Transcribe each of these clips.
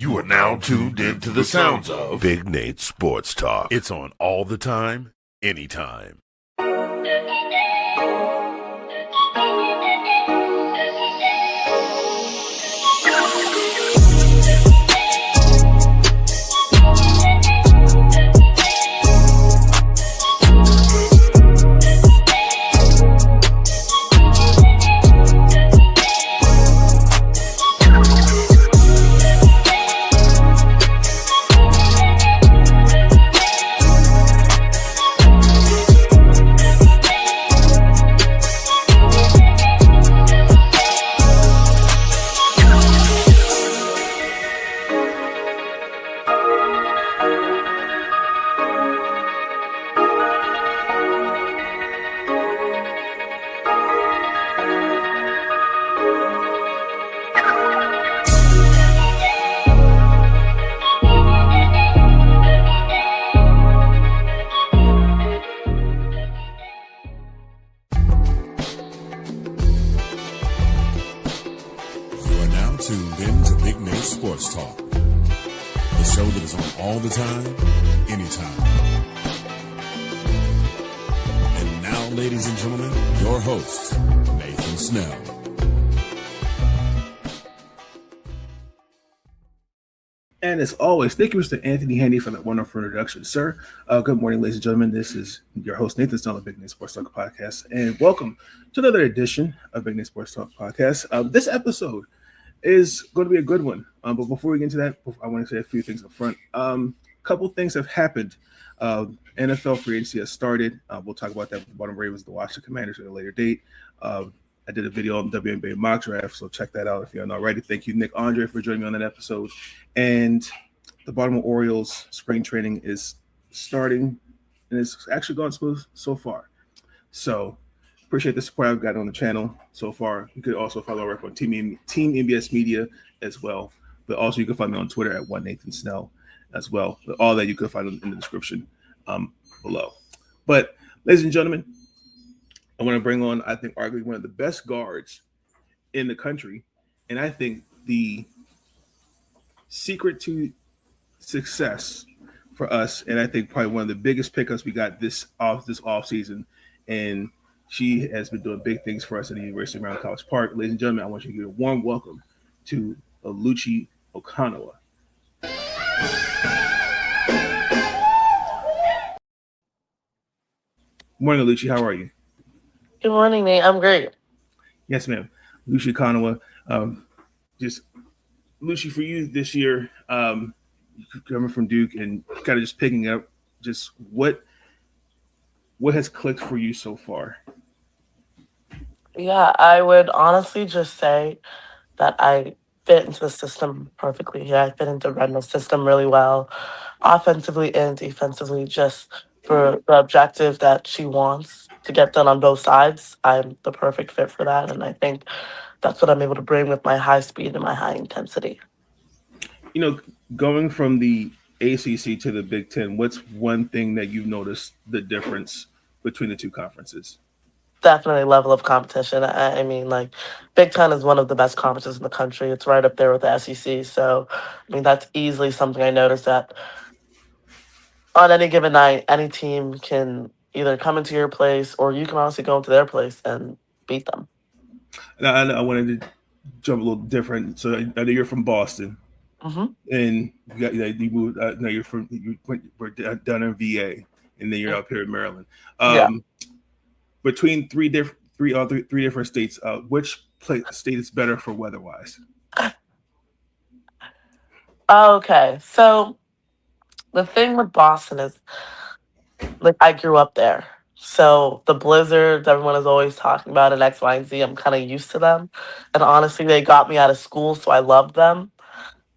You are now tuned into the sounds of Big Nate Sports Talk. It's on all the time, anytime. Tuned in to Big Nate Sports Talk, the show that is on all the time, anytime. And now, ladies and gentlemen, your host, Nathan Snell. And as always, thank you, Mr. Anthony Handy, for that wonderful introduction, sir. Good morning, ladies and gentlemen. This is your host, Nathan Snell of Big Nate Sports Talk Podcast, and welcome to another edition of Big Nate Sports Talk Podcast. This episode is going to be a good one. But before we get into that, I want to say a few things up front. Couple things have happened. NFL free agency has started. We'll talk about that with the Baltimore Ravens, the Washington Commanders at a later date. I did a video on the WNBA mock draft, so check that out if you haven't already. Thank you, Nick Andre, for joining me on that episode. And the Baltimore Orioles spring training is starting, and it's actually gone smooth so far. So appreciate the support I've gotten on the channel so far. You could also follow our work on Team MBS Media as well. But also you can find me on Twitter at @1NathanSnell as well. But all that you can find in the description below. But ladies and gentlemen, I want to bring on, I think, arguably one of the best guards in the country. And I think the secret to success for us, and I think probably one of the biggest pickups we got this off season, and she has been doing big things for us at the University of Maryland College Park. Ladies and gentlemen, I want you to give a warm welcome to Oluchi Okananwa. Morning, Luchi. How are you? Good morning, Nate. I'm great. Yes, ma'am. Luchi Okananwa. Just Luchi, for you this year, coming from Duke and kind of just picking up, just what has clicked for you so far? Yeah, I would honestly just say that I fit into the system perfectly. Yeah, I fit into Brenda's system really well, offensively and defensively, just for the objective that she wants to get done on both sides. I'm the perfect fit for that, and I think that's what I'm able to bring with my high speed and my high intensity. You know, going from the ACC to the Big Ten, what's one thing that you've noticed the difference between the two conferences? Definitely level of competition. I mean, like, Big Ten is one of the best conferences in the country. It's right up there with the SEC. So, I mean, that's easily something I noticed, that on any given night, any team can either come into your place or you can honestly go into their place and beat them. I wanted to jump a little different. So I know you're from Boston, and you moved. No, we're down in VA, and then you're up here in Maryland. Yeah. Between three different states, which state is better for weather-wise? Okay, so the thing with Boston is, like, I grew up there. So the blizzards everyone is always talking about in X, Y, and Z, I'm kind of used to them. And honestly, they got me out of school, so I loved them.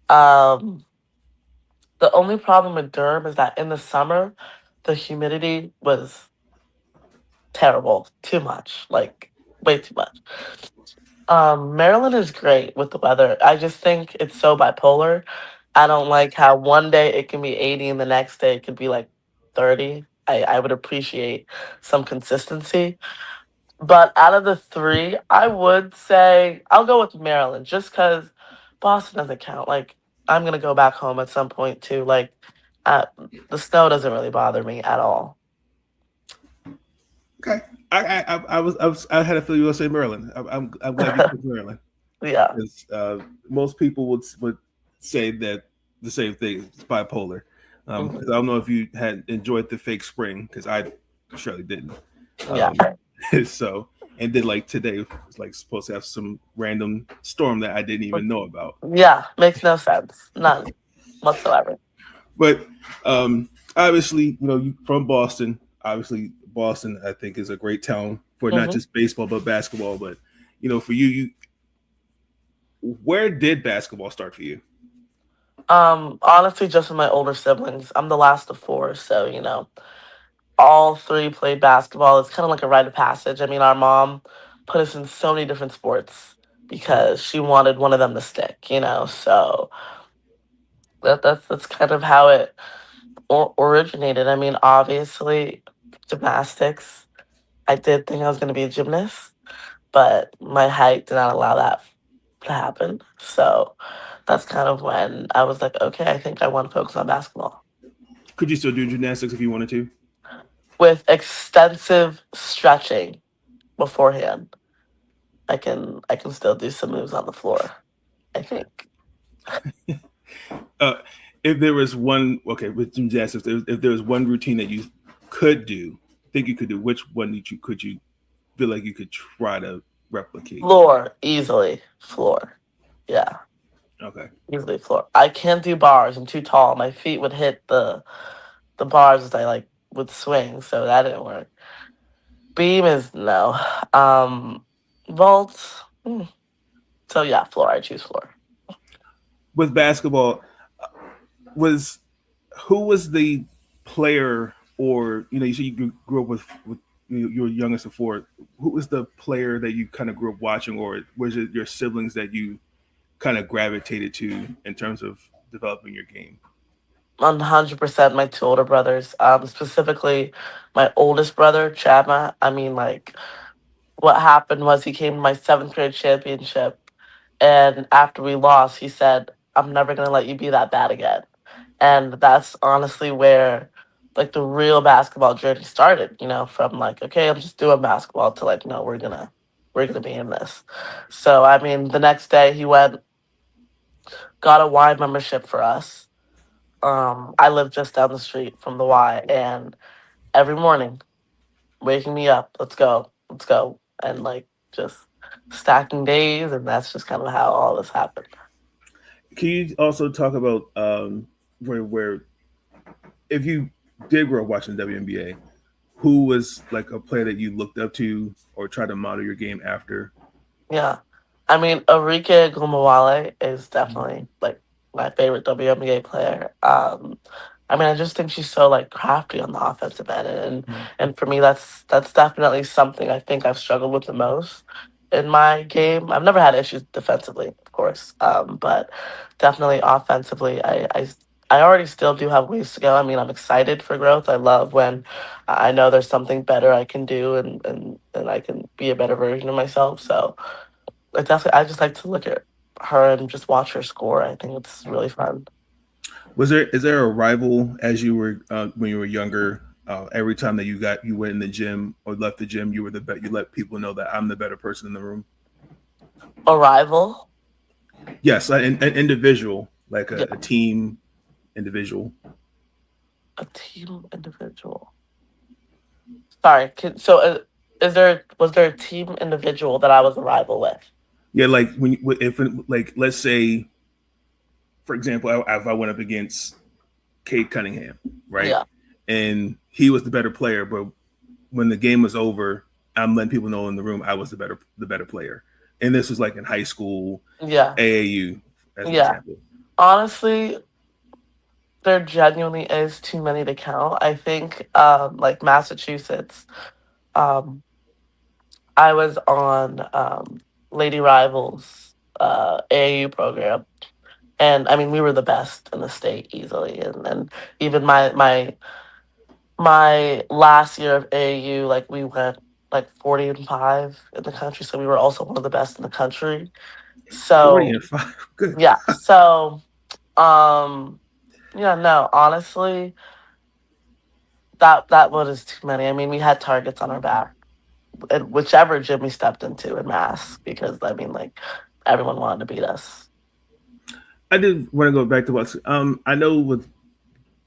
The only problem with Durham is that in the summer, the humidity was terrible. Too much. Like, way too much. Maryland is great with the weather. I just think it's so bipolar. I don't like how one day it can be 80 and the next day it could be like 30. I would appreciate some consistency. But out of the three, I would say I'll go with Maryland just because Boston doesn't count. Like, I'm gonna go back home at some point too. Like, uh, the snow doesn't really bother me at all. Okay. I had a feeling you were going to say Maryland. I'm glad you picked Maryland. Yeah. Because most people would say that the same thing. It's bipolar. Hmm. 'Cause I don't know if you had enjoyed the fake spring because I surely didn't. Yeah. Um, so and then like today was like supposed to have some random storm that I didn't even know about. Yeah. Makes no sense. None whatsoever. But obviously, you from Boston. Obviously, Boston I think is a great town for not Hmm. just baseball but basketball. But for you, where did basketball start for you? Honestly, just with my older siblings. I'm the last of four, so all three played basketball. It's kind of like a rite of passage. I mean, our mom put us in so many different sports because she wanted one of them to stick. So that's kind of how it originated. I mean, obviously, gymnastics. I did think I was going to be a gymnast, but my height did not allow that to happen. So that's kind of when I was like, okay, I think I want to focus on basketball. Could you still do gymnastics if you wanted to? With extensive stretching beforehand, I can still do some moves on the floor, I think. Uh, if there was one, okay, with gymnastics, if there was one routine that you could do, think you could do, which one could you feel like you could try to replicate? Floor, easily. Floor. Yeah, Okay. easily floor. I can't do bars. I'm too tall. My feet would hit the bars as I would swing, so that didn't work. Beam is no. Um Vault. So yeah, floor. I choose floor. With basketball, was who was the player, or you said you grew up with your youngest of four. Who was the player that you kind of grew up watching, or was it your siblings that you kind of gravitated to in terms of developing your game? 100% my two older brothers. Specifically my oldest brother, Chadma. I mean, what happened was he came to my seventh grade championship, and after we lost, he said, "I'm never gonna let you be that bad again." And that's honestly where the real basketball journey started. From okay, I'm just doing basketball to no, we're gonna be in this. So I mean, the next day he went, got a Y membership for us. I live just down the street from the Y, and every morning waking me up, let's go, and just stacking days, and that's just kind of how all this happened. Can you also talk about where if you did grow up watching WNBA, who was like a player that you looked up to or tried to model your game after? Yeah, I mean, Enrique Gumawale is definitely my favorite WNBA player. I mean, I just think she's so crafty on the offensive end, and for me, that's definitely something I think I've struggled with the most in my game. I've never had issues defensively, of course, but definitely offensively, I already still do have ways to go. I mean, I'm excited for growth. I love when I know there's something better I can do, and I can be a better version of myself. So I just like to look at her and just watch her score. I think it's really fun. Is there a rival as you were when you were younger? Every time that you went in the gym or left the gym, you were the bet. You let people know that I'm the better person in the room. Arrival? Yes, an individual, like Yeah, a team individual. a team individual. Sorry, was there a team individual that I was a rival with? Yeah, like if like let's say, for example, if I went up against Cade Cunningham, right, Yeah, and he was the better player, but when the game was over, I'm letting people know in the room I was the better player, and this was like in high school, yeah, AAU, as an yeah. example. Honestly, there genuinely is too many to count. I think, Massachusetts. Um, I was on Lady Rivals AAU program, and I mean we were the best in the state easily, and even my last year of AAU, we went 40-5 in the country, so we were also one of the best in the country. 40 So and 5. Good. yeah, so Yeah, no, honestly, that was too many. I mean, we had targets on our back in whichever gym we stepped into in mass because I mean, like everyone wanted to beat us. I did want to go back to what's. I know with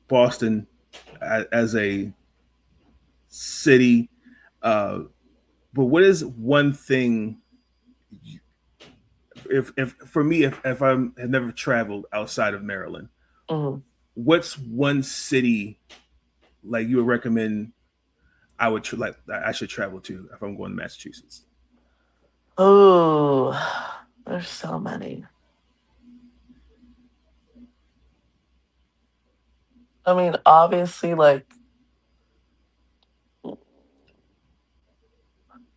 Boston as a city, uh, but what is one thing? If for me, if I have never traveled outside of Maryland, Mhm. what's one city like you would recommend like I should travel to if I'm going to Massachusetts? Ooh, there's so many. I mean, obviously, like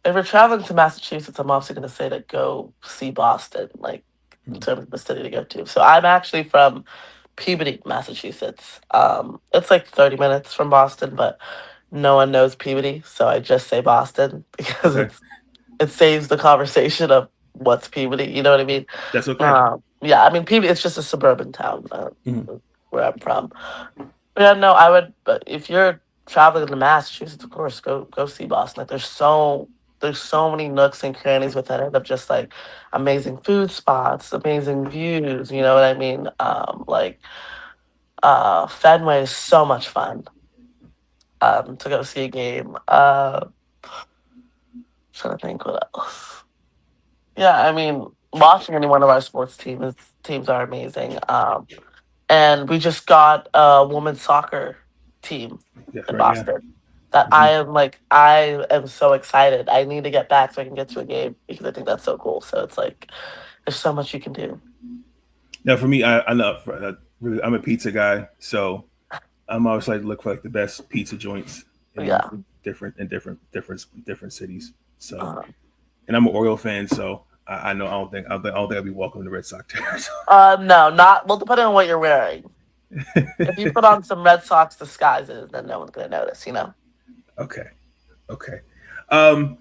if you're traveling to Massachusetts, I'm obviously going to say to go see Boston, like in Hmm. terms of the city to go to. So I'm actually from Peabody, Massachusetts. It's like 30 minutes from Boston, but no one knows Peabody, so I just say Boston because Okay, it saves the conversation of what's Peabody. You know what I mean? that's okay. Yeah, I mean Peabody. It's just a suburban town Hmm. where I'm from. Yeah, no, I would. But if you're traveling to Massachusetts, of course, go see Boston. Like, there's so many nooks and crannies within it of just like amazing food spots, amazing views. You know what I mean? Fenway is so much fun. To go see a game. Trying to think what else. Yeah, I mean, watching any one of our teams are amazing. And we just got a women's soccer team Yes, in right. Yeah. Boston that Hmm. I am so excited. I need to get back so I can get to a game because I think that's so cool. So it's like there's so much you can do. Now, for me, I know really, I'm a pizza guy, so I'm always like look for like the best pizza joints in Yeah. different cities. So, Uh, and I'm an Oreo fan, so I know I don't think I'll be welcome to Red Sox territory. no, not well. Depending on what you're wearing, if you put on some Red Sox disguises, then no one's gonna notice. You know. Okay, okay. Um,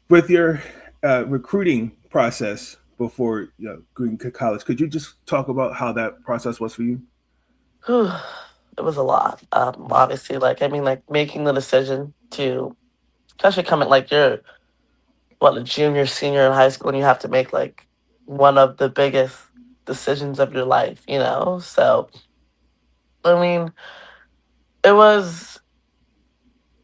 with your recruiting process before going to college, could you just talk about how that process was for you? Whew, it was a lot. Obviously, like I mean, like making the decision to, especially coming like you're what a junior, senior in high school, and you have to make like one of the biggest decisions of your life. You know, so I mean, it was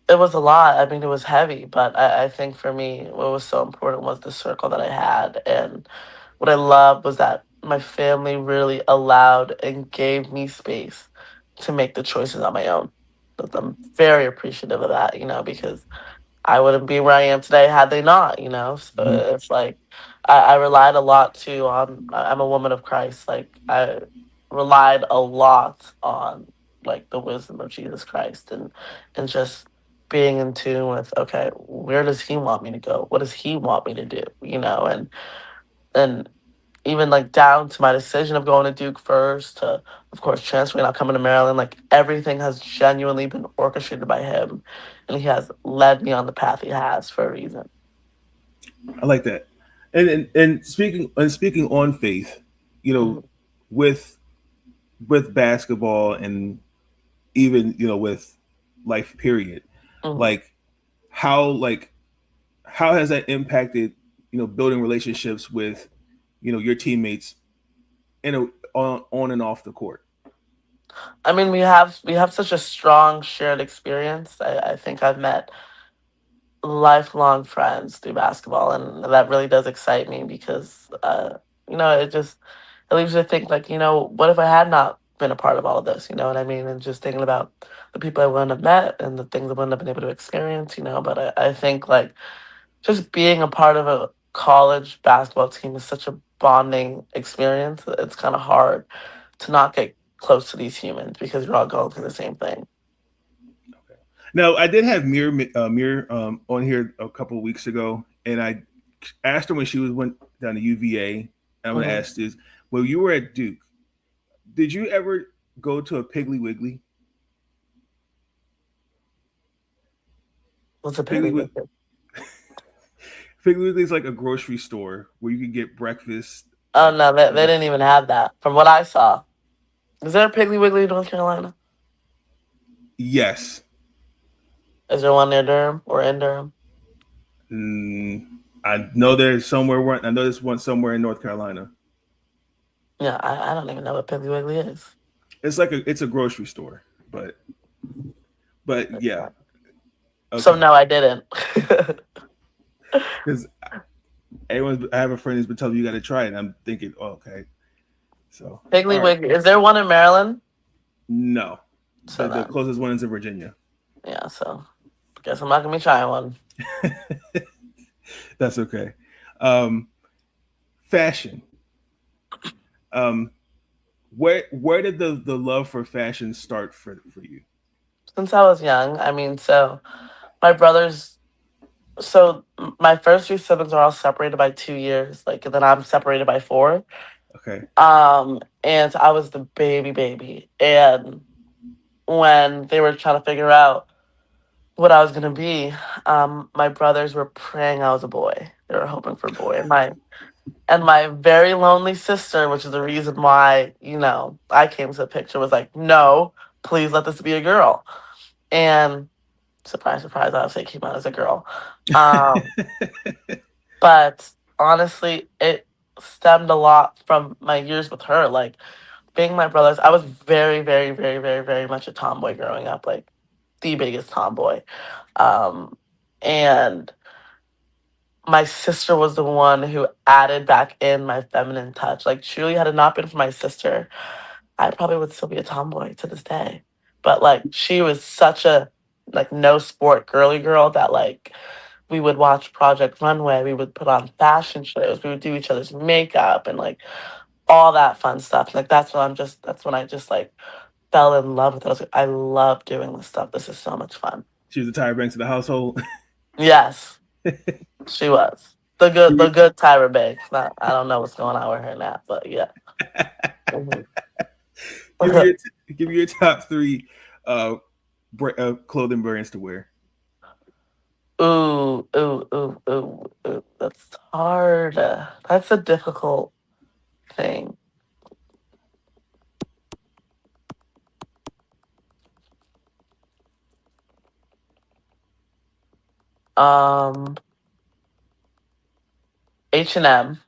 it was a lot. I mean, it was heavy, but I think for me, what was so important was the circle that I had, and what I loved was that my family really allowed and gave me space to make the choices on my own. But I'm very appreciative of that, you know, because I wouldn't be where I am today had they not, you know. So Hmm. it's like I relied a lot too on. I'm a woman of Christ. Like I relied a lot on like the wisdom of Jesus Christ and just being in tune with okay, where does He want me to go? What does He want me to do? You know, and even like down to my decision of going to Duke first to of course transferring out coming to Maryland, like everything has genuinely been orchestrated by him and he has led me on the path he has for a reason. I like that. And speaking on faith, Mhm, with basketball and even with life period, mhm. like like how has that impacted building relationships with your teammates on and off the court? I mean we have such a strong shared experience. I think I've met lifelong friends through basketball and that really does excite me because it just it leaves you to think like, what if I had not been a part of all of this, you know what I mean? And just thinking about the people I wouldn't have met and the things I wouldn't have been able to experience, but I think like just being a part of a college basketball team is such a bonding experience. It's kind of hard to not get close to these humans because you're all going through the same thing. Now, I did have Mir on here a couple of weeks ago, and I asked her when she went down to UVA. And I'm going to Hmm. ask this: Well, you were at Duke. Did you ever go to a Piggly Wiggly? What's a Piggly, Piggly Wi- Wiggly? Piggly Wiggly is like a grocery store where you can get breakfast. Oh no, they didn't even have that from what I saw. Is there a Piggly Wiggly in North Carolina? Yes. Is there one near Durham or in Durham? I know there's somewhere. I know there's one somewhere in North Carolina. Yeah, I don't even know what Piggly Wiggly is. It's a grocery store, but yeah. Okay. So no, I didn't. Because I have a friend who's been telling me you got to try it. And I'm thinking, oh, okay. So Piggly all right. Wiggly. Is there one in Maryland? No, So the then, closest one is in Virginia. yeah. So guess I'm not gonna be trying one. That's okay. Fashion. Where did the love for fashion start for you? Since I was young, I mean, so my brothers. So my first three siblings are all separated by 2 years. Like, and then I'm separated by 4. Okay. And I was the baby, and when they were trying to figure out what I was gonna be, my brothers were praying I was a boy. They were hoping for a boy, and my very lonely sister, which is the reason why I came to the picture, was like, no, please let this be a girl. And surprise, surprise, obviously it came out as a girl. But honestly, it stemmed a lot from my years with her. Like being my brothers, I was very, very, very, very, very much a tomboy growing up. Like the biggest tomboy. And my sister was the one who added back in my feminine touch. Like truly, had it not been for my sister, I probably would still be a tomboy to this day. But like she was such a like no sport girly girl that like we would watch Project Runway, we would put on fashion shows, we would do each other's makeup and like all that fun stuff. Like that's when I just like fell in love with it. I was like, I love doing this stuff. This is so much fun. She was the Tyra Banks of the household. Yes, she was. The good Tyra Banks. Not, I don't know what's going on with her now, but yeah. Mhm. Give me your top 3 clothing brands to wear. Ooh. That's hard. That's a difficult thing. Um, H&M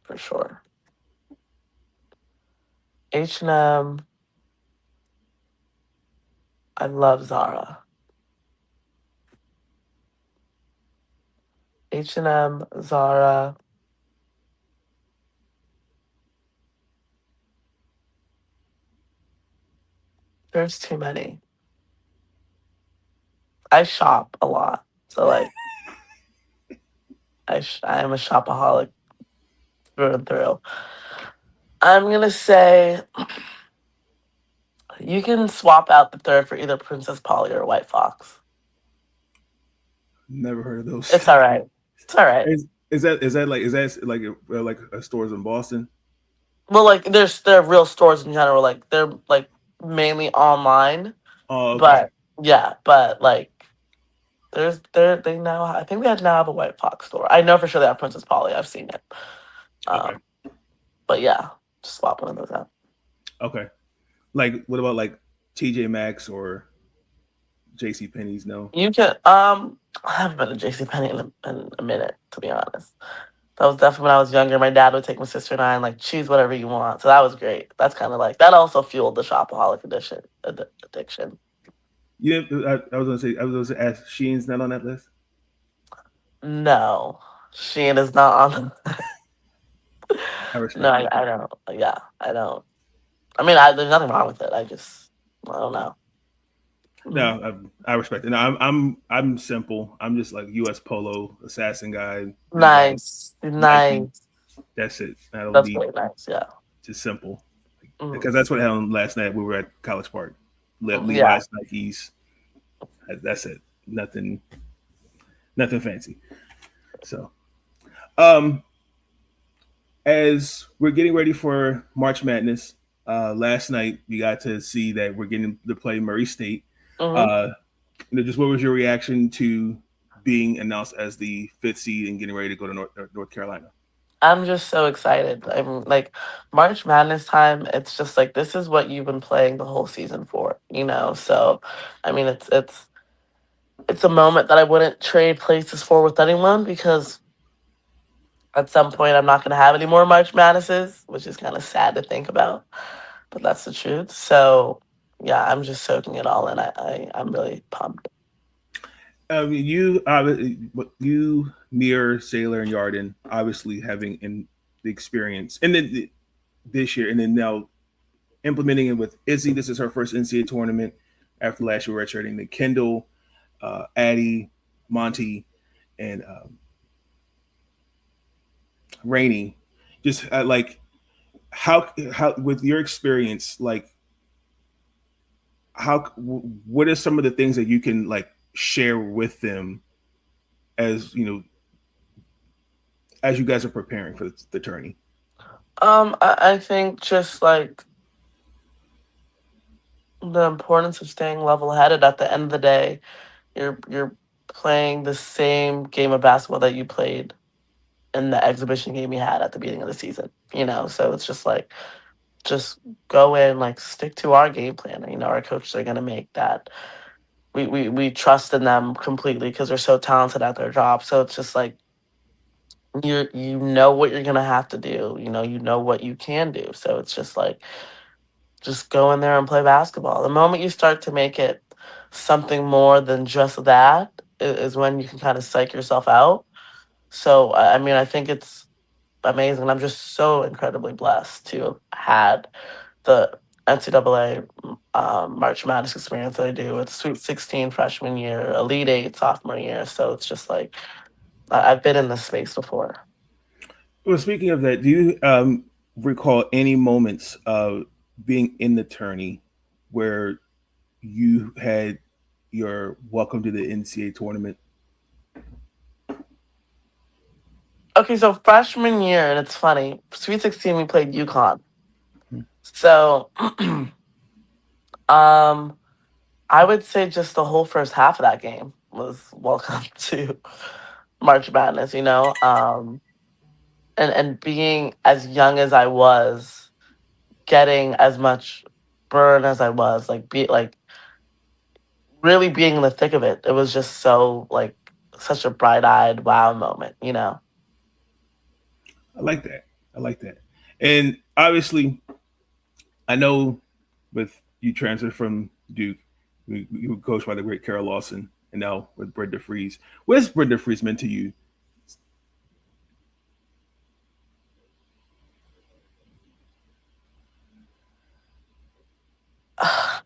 for sure. H&M. I love Zara. H&M, Zara. There's too many. I shop a lot, so like I am a shopaholic through and through. I'm gonna say you can swap out the third for either Princess Polly or White Fox. Never heard of those. It's all right. It's all right. Is that like stores in Boston? Well, like there are real stores in general. Like they're like mainly online, Oh, okay. but yeah, but like they now I think they now have a White Fox store. I know for sure they have Princess Polly. I've seen it. Okay. But yeah, just swap one of those out. Okay. Like, what about like TJ Maxx or JC Penney's? No. You can I haven't been to JCPenney in a minute, to be honest. That was definitely when I was younger. My dad would take my sister and I and like choose whatever you want. So that was great. That's kind of like that also fueled the shopaholic addiction. Yeah, I was gonna ask. Shein's not on that list. No, Shein is not on. I respect. No, it. I don't. Yeah, I don't. I mean, there's nothing wrong with it. I don't know. No, I respect it. No, I'm simple. I'm just like U.S. Polo assassin guy. Nice, Nike. nice. That's it. I don't That's need really nice. Yeah. just simple because that's what happened last night. We were at College Park. Yeah. Levi's, Nikes. That's it. Nothing fancy. So, as we're getting ready for March Madness, last night we got to see that we're getting to play Murray State. Just what was your reaction to being announced as the 5th seed and getting ready to go to North Carolina? I'm just so excited. I'm like March Madness time. It's just like this is what you've been playing the whole season for, you know. So, I mean, it's a moment that I wouldn't trade places for with anyone because at some point I'm not going to have any more March Madnesses, which is kind of sad to think about, but that's the truth. So, yeah, I'm just soaking it all in. I'm really pumped. You, Mir, Sailor, and Yarden, obviously having in the experience, and then this year, and then now implementing it with Izzy. This is her first NCAA tournament after last year redshirting. Then Kendall, Addie, Monty, and Rainey. Just like how with your experience, like what are some of the things that you can like share with them as you know as you guys are preparing for the tourney? I think just like the importance of staying level headed at the end of the day. You're playing the same game of basketball that you played in the exhibition game you had at the beginning of the season. You know, so it's just like just go in, like stick to our game plan. You know, our coaches are gonna make that. We trust in them completely because they're so talented at their job. So it's just like you know what you're gonna have to do. You know what you can do. So it's just like just go in there and play basketball. The moment you start to make it something more than just that is when you can kind of psych yourself out. So I mean, I think it's amazing. I'm just so incredibly blessed to have had the NCAA March Madness experience that I do. It's Sweet 16 freshman year, Elite 8 sophomore year. So it's just like I've been in this space before. Well, speaking of that, do you recall any moments of being in the tourney where you had your welcome to the NCAA tournament? Okay, so freshman year, and it's funny, Sweet 16 we played UConn. So um I would say just the whole first half of that game was welcome to March Madness, you know? And being as young as I was, getting as much burn as I was, like really being in the thick of it. It was just so like such a bright eyed wow moment, you know? I like that. I like that. And obviously, I know with you transferred from Duke, you were coached by the great Carol Lawson, and now with Brenda Frese. What has Brenda Frese meant to you?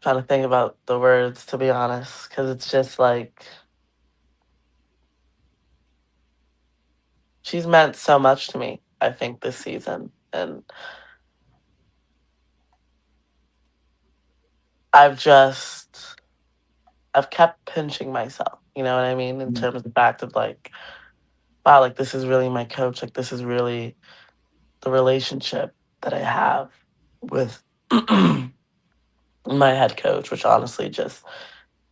Trying to think about the words to be honest, because it's just like she's meant so much to me, I think, this season. And I've just I've kept pinching myself, you know what I mean? In terms of the fact of like, wow, like this is really my coach. Like this is really the relationship that I have with my head coach, which honestly just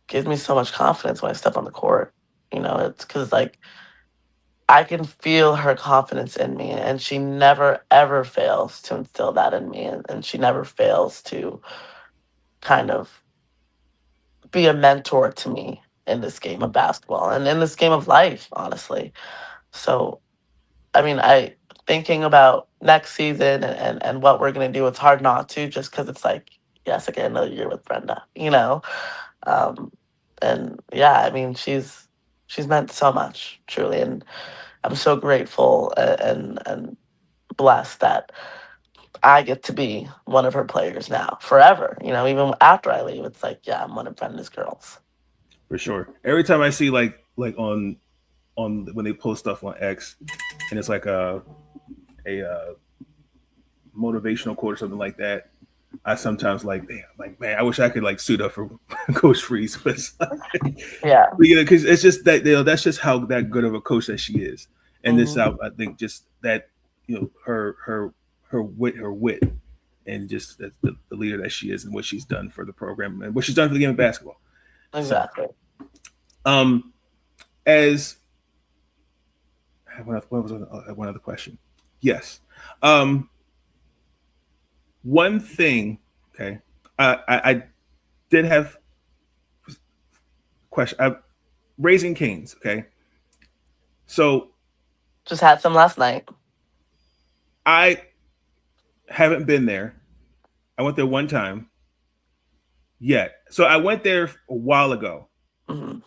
gives me so much confidence when I step on the court. You know, it's because like I can feel her confidence in me, and she never ever fails to instill that in me, and she never fails to kind of be a mentor to me in this game of basketball and in this game of life, honestly. So, I mean, I thinking about next season and what we're gonna do. It's hard not to, just because it's like, yes, again, another year with Brenda, you know. Um, and yeah, I mean, she's meant so much, truly, and I'm so grateful and blessed that I get to be one of her players now, forever. You know, even after I leave, it's like, yeah, I'm one of Brenda's girls. For sure. Every time I see like on when they post stuff on X, and it's like a motivational quote or something like that, I sometimes like, damn, like man, I wish I could like suit up for Coach Freeze, but Yeah, because it's just that that's just how that good of a coach that she is, and this hmm I think just that her wit, and just the leader that she is and what she's done for the program and what she's done for the game of basketball. So, exactly. as what was one other question? Yes. One thing. Okay. I did have question. Raising Canes. Okay. So Just had some last night. I haven't been there. I went there one time yet. So I went there a while ago. Hmm.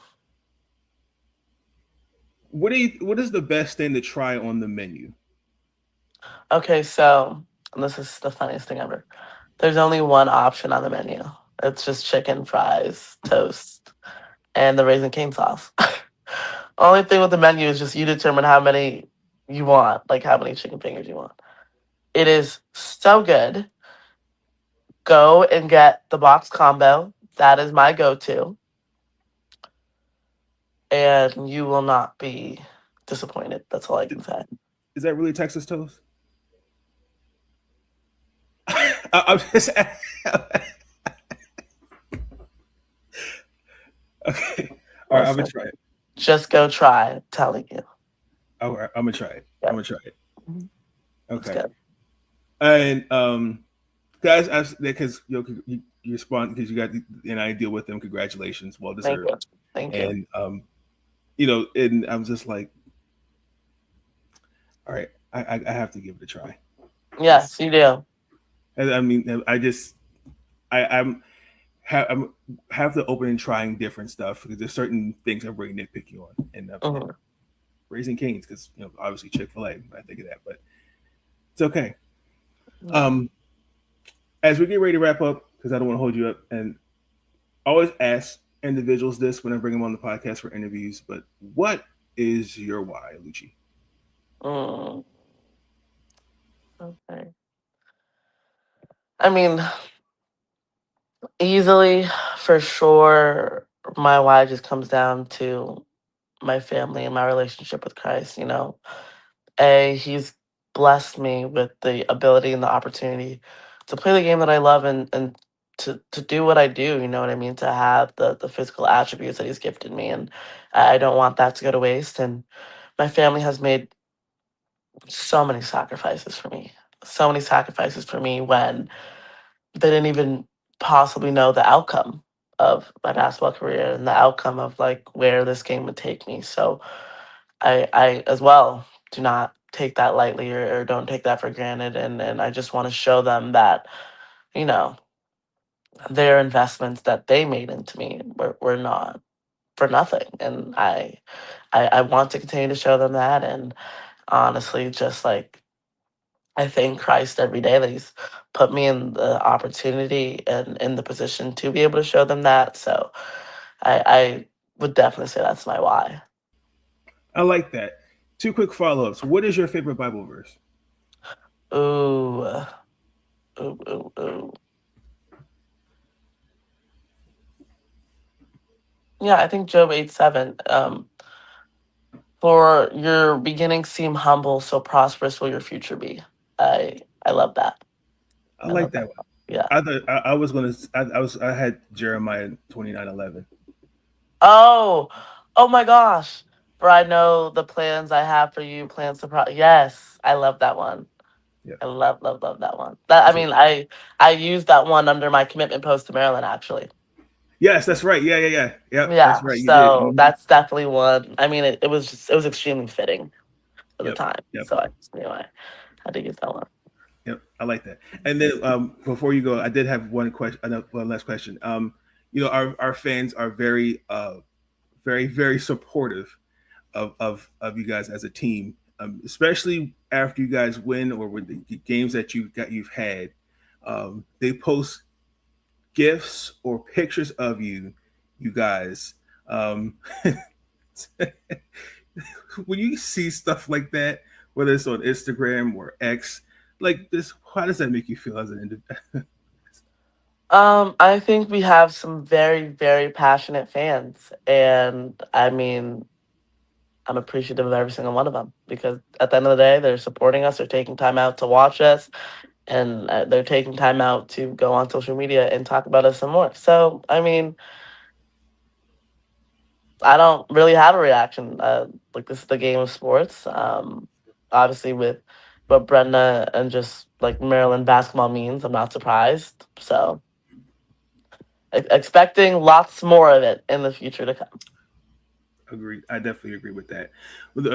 What is the best thing to try on the menu? Okay, so and this is the funniest thing ever. There's only one option on the menu. It's just chicken, fries, toast, and the raisin cane sauce. Only thing with the menu is just you determine how many you want, like how many chicken fingers you want. It is so good. Go and get the box combo. That is my go-to, and you will not be disappointed. That's all I can say. Is that really Texas toast? I'm just okay. All right, I'm gonna Listen, try it. just go try. I'm telling you. All right, I'm gonna try it. I'm Yeah, gonna try it. it's Okay. good. And guys, because you respond because you got an idea with them. Congratulations, well Thank deserved. you. Thank you. And and I'm just like, all right, I have to give it a try. It's, Yes, you do. I mean, I just I'm have to open and trying different stuff because there's certain things I'm really nitpicky on, and Hmm. Raising Cane's because obviously Chick-fil-A. I think of that, but it's okay. Yeah. Um, as we get ready to wrap up, because I don't want to hold you up, and I always ask individuals this when I bring them on the podcast for interviews, but what is your why, Luchi? Mm, okay. I mean, easily, for sure, my why just comes down to my family and my relationship with Christ. He's blessed me with the ability and the opportunity to play the game that I love and to do what I do, you know what I mean? To have the physical attributes that he's gifted me. And I don't want that to go to waste. And my family has made so many sacrifices for me. So many sacrifices for me when they didn't even possibly know the outcome of my basketball career and the outcome of like where this game would take me. So I as well do not take that lightly or don't take that for granted, and I just want to show them that, you know, their investments that they made into me were not for nothing. And I want to continue to show them that, and honestly just like I thank Christ every day that He's put me in the opportunity and in the position to be able to show them that. So I would definitely say that's my why. I like that. Two quick follow-ups. What is your favorite Bible verse? Ooh, ooh, ooh, ooh. Yeah, I think Job 8:7. For your beginnings seem humble, so prosperous will your future be. I love that. I I love like that. that one. Yeah. I was gonna. I had Jeremiah 29:11. Oh, oh my gosh. For I know the plans I have for you, plans to yes, I love that one. Yeah, I love that one. That I that's right. mean, I used that one under my commitment post to Maryland actually. Yes, that's right. Yeah. Yep, that's Yeah, right. You did. so that's definitely one. I mean, it was extremely fitting for the Yep, time. yep, So I just knew I had to use that one. yep. I like that. And then before you go, I did have one question. One last question. Our fans are very supportive of you guys as a team, especially after you guys win or with the games that you've had. They post gifs or pictures of you guys. Um, when you see stuff like that, whether it's on Instagram or X, like this, how does that make you feel as an individual? I think we have some very, very passionate fans, and I mean, I'm appreciative of every single one of them because at the end of the day, they're supporting us, they're taking time out to watch us, and they're taking time out to go on social media and talk about us some more. So, I mean, I don't really have a reaction. Like this is the game of sports. Obviously, with what Brenda and just like Maryland basketball means, I'm not surprised. So expecting lots more of it in the future to come. Agreed. I definitely agree with that. With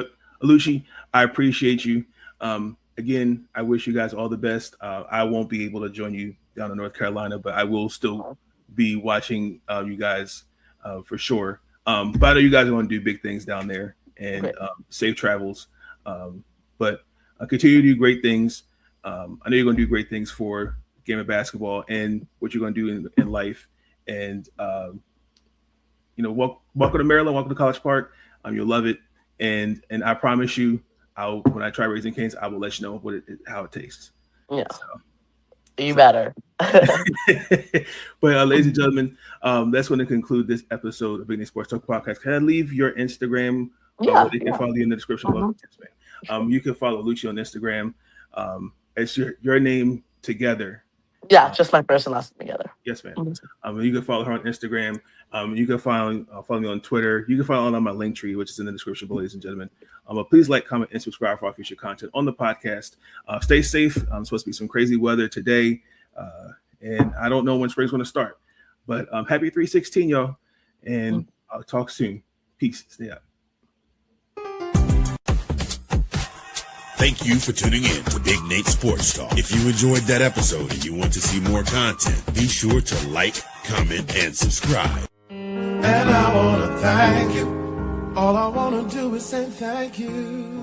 Luchi, I appreciate you. Again, I wish you guys all the best. I won't be able to join you down in North Carolina, but I will still be watching you guys for sure. But I know you guys are going to do big things down there, and safe travels. But continue to do great things. I know you're going to do great things for the game of basketball and what you're going to do in life. And welcome to Maryland, welcome to College Park. You'll love it, and I promise you, when I try Raising Cane's, I will let you know how it tastes. Yeah, you better. But ladies and gentlemen, that's going to conclude this episode of Big Nate Sports Talk Podcast. Can I leave your Instagram? They can follow you in the description below. You can follow Luchi on Instagram. It's your name together. Yeah, just my first and last name together. Yes, ma'am. You can follow her on Instagram. You can follow me on Twitter. You can follow on my link tree, which is in the description below, ladies and gentlemen. Please like, comment, and subscribe for our future content on the podcast. Stay safe. Supposed to be some crazy weather today, and I don't know when spring's going to start. But happy 3/16, y'all, and I'll talk soon. Peace. Stay up. Thank you for tuning in to Big Nate Sports Talk. If you enjoyed that episode and you want to see more content, be sure to like, comment, and subscribe. And I want to thank you. All I want to do is say thank you.